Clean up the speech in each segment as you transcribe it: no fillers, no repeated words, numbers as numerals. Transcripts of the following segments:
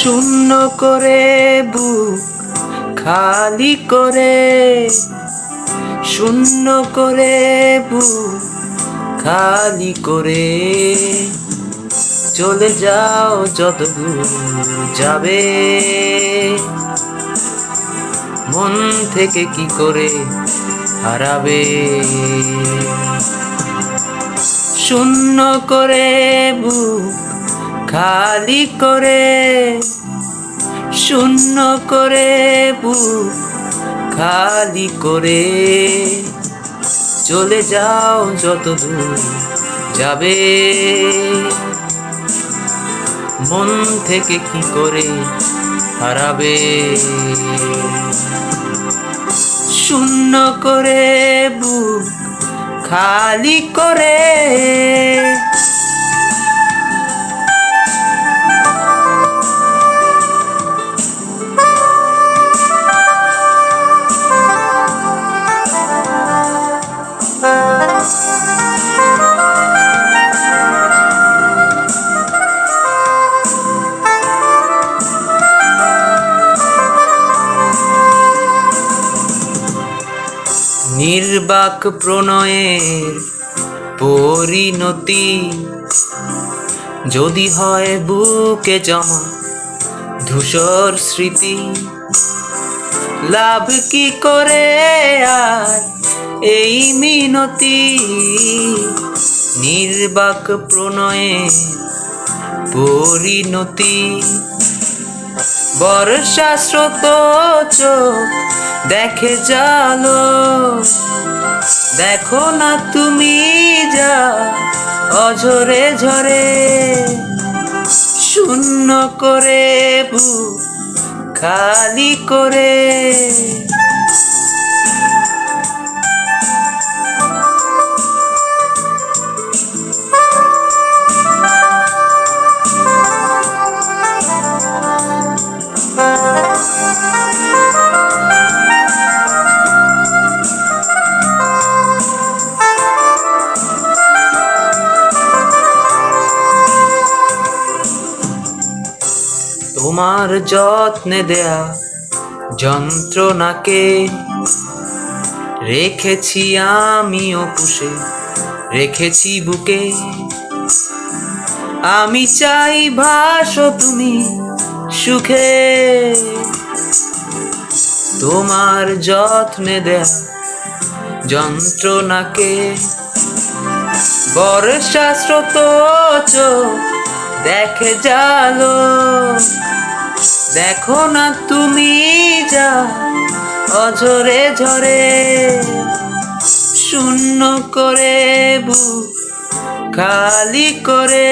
শূন্য করে বুক খালি করে, শূন্য করে বুক খালি করে চলে যাও যত দূর যাবে। মন থেকে কি করে হারাবে। শূন্য করে বুক খালি করে, শূন্য করে বুক খালি করে চলে যাও যত দূর যাবে। মন থেকে কি করে হারাবে। শূন্য করে বুক খালি করে। নির্বাক প্রণয়ের পরিণতি যদি হয় বুকে জমা ধূসর স্মৃতি, লাভ কি করে আর এই মিনতি। নির্বাক প্রণয়ের পরিণতি, বর্ষা স্রোত চোখ দেখে জালো। দেখো না তুমি যা অঝরে ঝরে, শূন্য করে বুক খালি করে। তোমার যত্নে দেয়া যন্ত্রণাকে রেখেছি আমিও পুষে, রেখেছি বুকে। আমি চাই ভাসো তুমি সুখে। তোমার যত্নে দেয়া যন্ত্রণাকে, বর্ষা স্রোত চোখ দেখে জালো। দেখো না তুমি যা অঝরে ঝরে, শূন্য করে বুক খালি করে।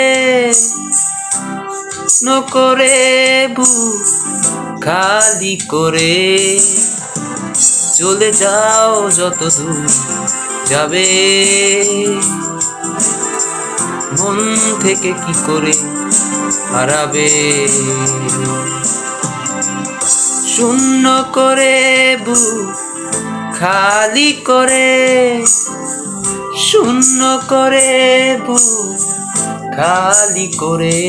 শূন্য করে বুক খালি করে চলে যাও যত দূর যাবে। মন থেকে কি করে হারাবে। শূন্য করে বুক খালি করে, শূন্য করে বুক খালি করে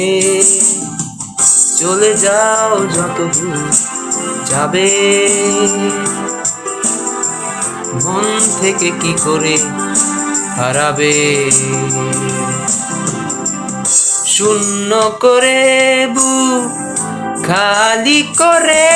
চলে যাও যত দূর যাবে। মন থেকে কি করে হারাবে। শূন্য করে বুক খালি করে।